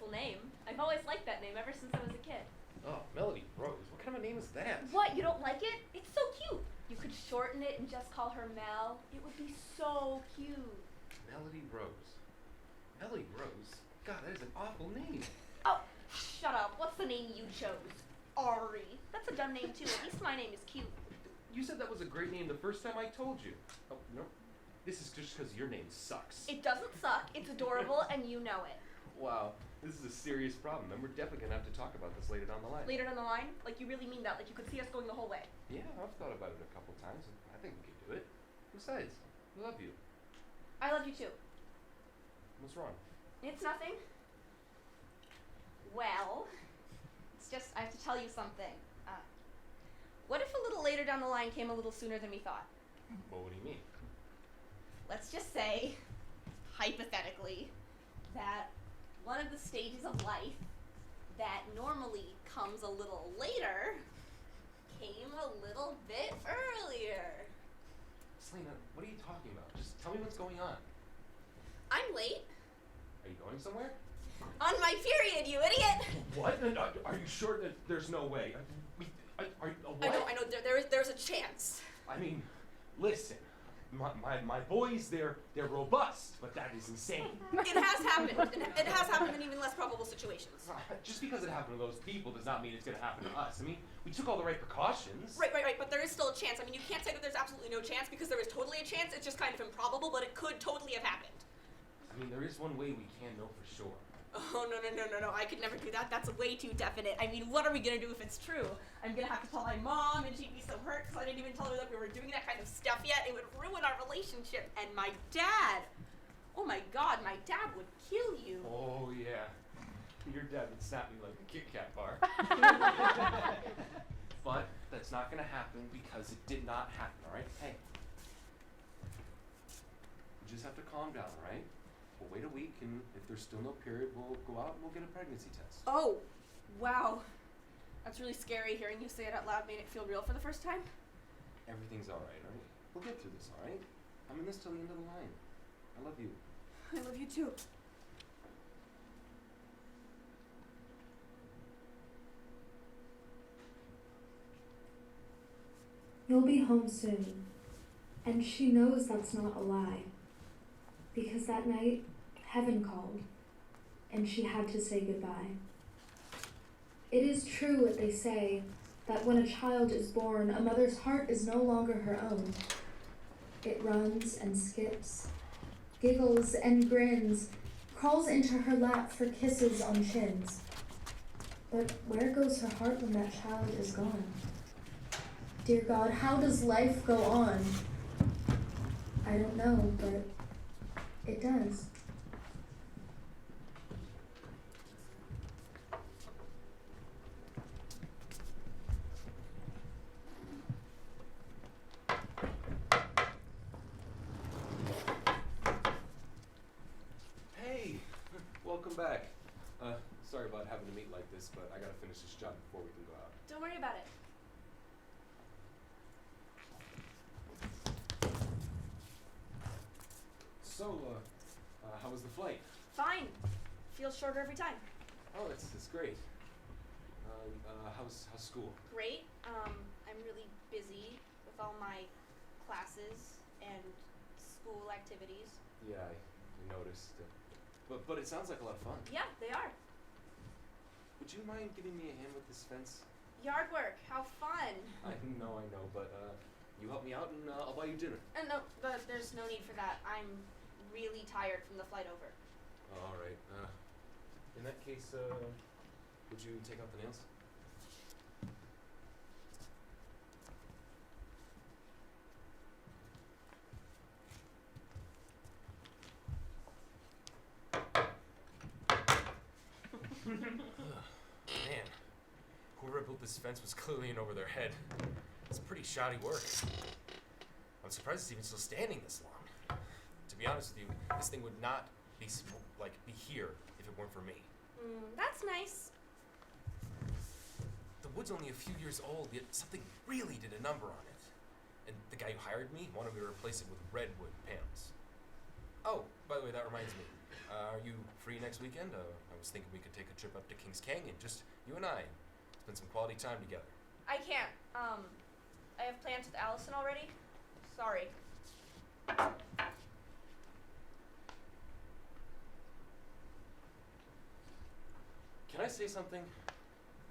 beautiful name. I've always liked that name ever since I was a kid. Oh, Melody Rose. What kind of a name is that? What, you don't like it? It's so cute. You could shorten it and just call her Mel. It would be so cute. Melody Rose. Melody Rose? God, that is an awful name. Oh, shut up. What's the name you chose? Ari. That's a dumb name too. At least my name is cute. You said that was a great name the first time I told you. Oh, no. This is just because your name sucks. It doesn't suck. It's adorable and you know it. Wow, this is a serious problem, and we're definitely going to have to talk about this later down the line. Later down the line? Like you really mean that? Like you could see us going the whole way? Yeah, I've thought about it a couple times, and I think we could do it. Besides, I love you. I love you too. What's wrong? It's nothing. Well, it's just, I have to tell you something. What if a little later down the line came a little sooner than we thought? Well, what do you mean? Let's just say, hypothetically, that one of the stages of life that normally comes a little later came a little bit earlier. Selena, what are you talking about? Just tell me what's going on. I'm late. Are you going somewhere? On my period, you idiot! What? Are you sure that there's no way? What? I know, there's a chance. I mean, listen. My boys, they're robust, but that is insane. It has happened. It has happened in even less probable situations. Just because it happened to those people does not mean it's going to happen to us. I mean, we took all the right precautions. Right, but there is still a chance. I mean, you can't say that there's absolutely no chance because there is totally a chance. It's just kind of improbable, but it could totally have happened. I mean, there is one way we can know for sure. Oh, no, I could never do that. That's way too definite. I mean, what are we gonna do if it's true? I'm gonna have to tell my mom, and she'd be so hurt because I didn't even tell her that we were doing that kind of stuff yet. It would ruin our relationship. And my dad, oh my God, my dad would kill you. Oh, yeah. Your dad would snap me like a Kit Kat bar. But that's not gonna happen because it did not happen, all right? Hey. You just have to calm down, all right? We'll wait a week, and if there's still no period, we'll go out and we'll get a pregnancy test. Oh, wow. That's really scary. Hearing you say it out loud made it feel real for the first time. Everything's all right? We'll get through this, all right? I'm in this till the end of the line. I love you. I love you too. You'll be home soon, and she knows that's not a lie. Because that night, heaven called, and she had to say goodbye. It is true what they say, that when a child is born, a mother's heart is no longer her own. It runs and skips, giggles and grins, crawls into her lap for kisses on chins. But where goes her heart when that child is gone? Dear God, how does life go on? I don't know, but it does. Hey, welcome back. Sorry about having to meet like this, but I gotta finish this job before we can go out. Don't worry about it. So, how was the flight? Fine. Feels shorter every time. Oh, that's great. How's school? Great. I'm really busy with all my classes and school activities. Yeah, I noticed. But it sounds like a lot of fun. Yeah, they are. Would you mind giving me a hand with this fence? Yard work. How fun. I know, but you help me out and I'll buy you dinner. No, but there's no need for that. I'm really tired from the flight over. All right. In that case, would you take out the nails? Man, whoever built this fence was clearly in over their head. It's pretty shoddy work. I'm surprised it's even still standing this long. To be honest with you, this thing would not be here if it weren't for me. That's nice. The wood's only a few years old, yet something really did a number on it. And the guy who hired me wanted me to replace it with redwood panels. Oh, by the way, that reminds me. Are you free next weekend? I was thinking we could take a trip up to Kings Canyon, just you and I. Spend some quality time together. I can't. I have plans with Allison already. Sorry. Can I say something?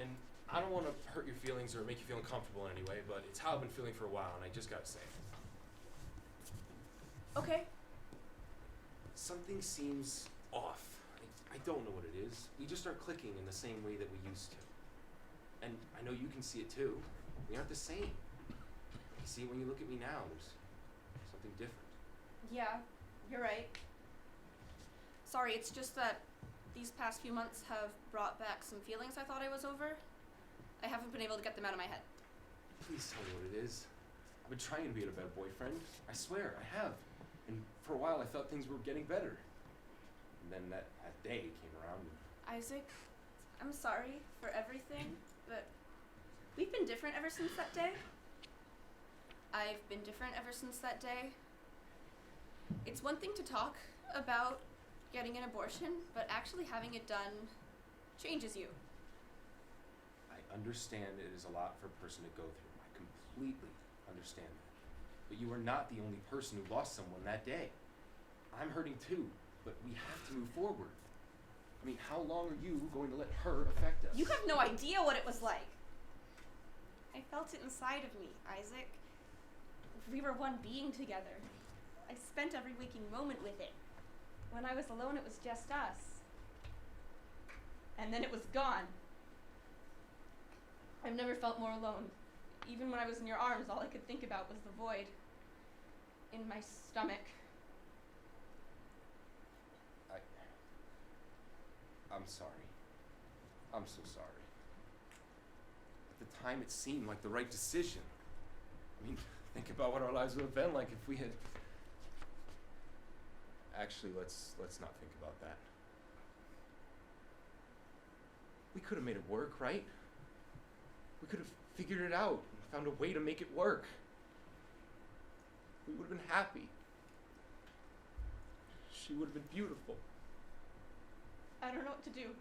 And I don't want to hurt your feelings or make you feel uncomfortable in any way, but it's how I've been feeling for a while, and I just gotta say it. Okay. Something seems off. I don't know what it is. We just aren't clicking in the same way that we used to. And I know you can see it too. We aren't the same. You see, when you look at me now, there's something different. Yeah, you're right. Sorry, it's just that these past few months have brought back some feelings I thought I was over. I haven't been able to get them out of my head. Please tell me what it is. I've been trying to be a better boyfriend. I swear, I have. And for a while, I thought things were getting better. And then that day came around. Isaac, I'm sorry for everything, but we've been different ever since that day. I've been different ever since that day. It's one thing to talk about getting an abortion, but actually having it done changes you. I understand it is a lot for a person to go through. I completely understand that. But you are not the only person who lost someone that day. I'm hurting too, but we have to move forward. I mean, how long are you going to let her affect us? You have no idea what it was like. I felt it inside of me, Isaac. We were one being together. I spent every waking moment with it. When I was alone, it was just us. And then it was gone. I've never felt more alone. Even when I was in your arms, all I could think about was the void in my stomach. I'm sorry. I'm so sorry. At the time, it seemed like the right decision. I mean, think about what our lives would have been like if we had... Actually, let's not think about that. We could have made it work, right? We could have figured it out and found a way to make it work. We would have been happy. She would have been beautiful. I don't know what to do.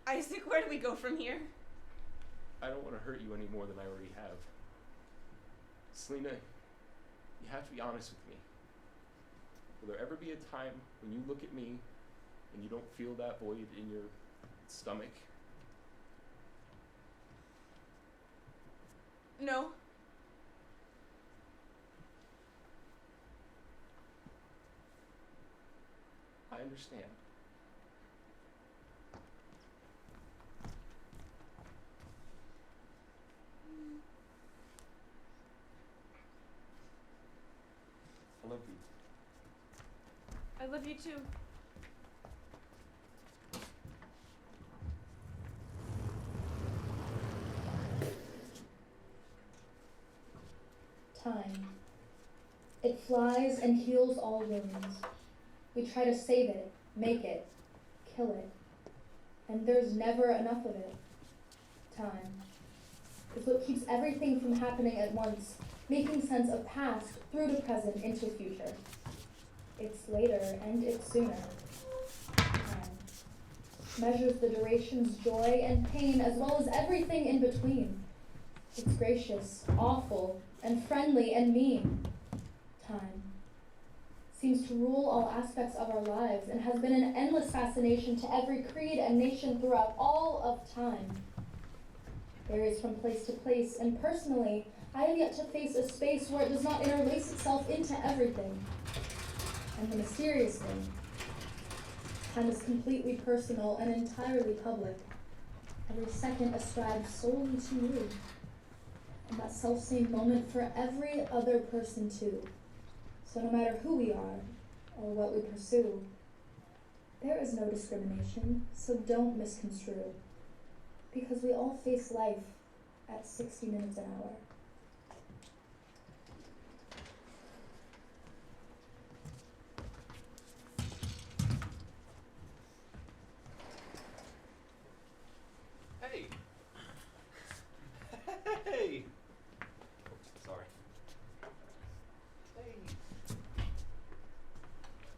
Isaac, where do we go from here? I don't want to hurt you any more than I already have. Selena, you have to be honest with me. Will there ever be a time when you look at me and you don't feel that void in your stomach? No. I understand. I love you. I love you too. Time. It flies and heals all wounds. We try to save it, make it, kill it. And there's never enough of it. Time. It's what keeps everything from happening at once, making sense of past through to present into future. It's later and it's sooner. Time measures the duration's joy and pain as well as everything in between. It's gracious, awful, and friendly and mean. Time seems to rule all aspects of our lives and has been an endless fascination to every creed and nation throughout all of time. Varies from place to place, and personally, I have yet to face a space where it does not interlace itself into everything. And the mysterious thing, time is completely personal and entirely public. Every second ascribed solely to you. And that self-same moment for every other person too. So no matter who we are, or what we pursue, there is no discrimination, so don't misconstrue. Because we all face life at 60 minutes an hour. Hey! Hey! Sorry. Hey!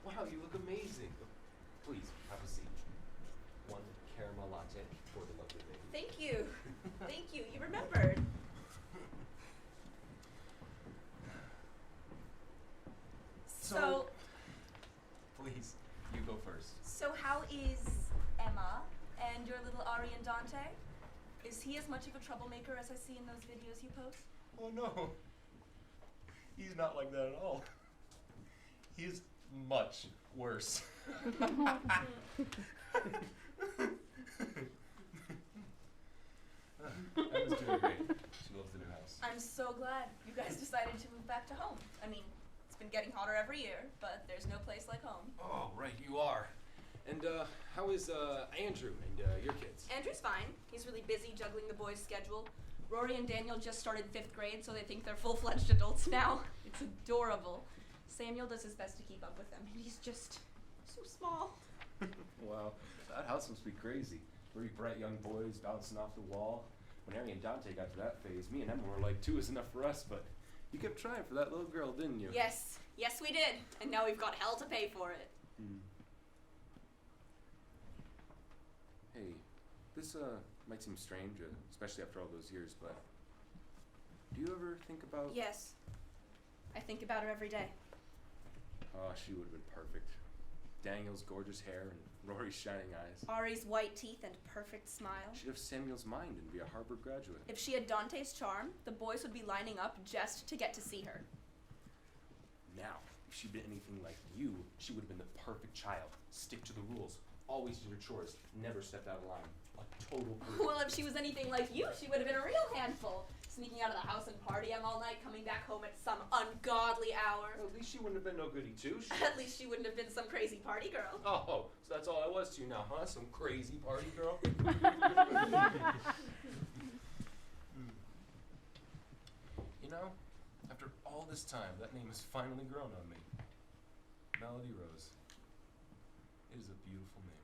Wow, you look amazing. you. Thank you. You remembered. So, Please, you go first. so how is Emma and your little Ari and Dante? Is he as much of a troublemaker as I see in those videos you post? Oh no. He's not like that at all. He's much worse. Emma's doing great. She loves the new house. I'm so glad you guys decided to move back to home. I mean, it's been getting hotter every year, but there's no place like home. Oh, right, you are. And how is Andrew and your kids? Andrew's fine. He's really busy juggling the boys' schedule. Rory and Daniel just started 5th grade, so they think they're full-fledged adults now. It's adorable. Samuel does his best to keep up with them, and he's just so small. Wow, that house must be crazy. 3 bright young boys bouncing off the wall. When Harry and Dante got to that phase, me and Emma were like, 2 is enough for us, but you kept trying for that little girl, didn't you? Yes, yes we did. And now we've got hell to pay for it. Hey, this might seem strange, especially after all those years, but do you ever think about... Yes. I think about her every day. Oh, she would have been perfect. Daniel's gorgeous hair and Rory's shining eyes. Ari's white teeth and perfect smile. She'd have Samuel's mind and be a Harvard graduate. If she had Dante's charm, the boys would be lining up just to get to see her. Now, if she'd been anything like you, she would have been the perfect child. Stick to the rules. Always did her chores. Never stepped out of line. A total freak. Well, if she was anything like you, she would have been a real handful. Sneaking out of the house and partying all night, coming back home at some ungodly hour. Well, at least she wouldn't have been no goody two. At least she wouldn't have been some crazy party girl. Oh, so that's all I was to you now, huh? Some crazy party girl? You know, after all this time, that name has finally grown on me. Melody Rose. It is a beautiful name.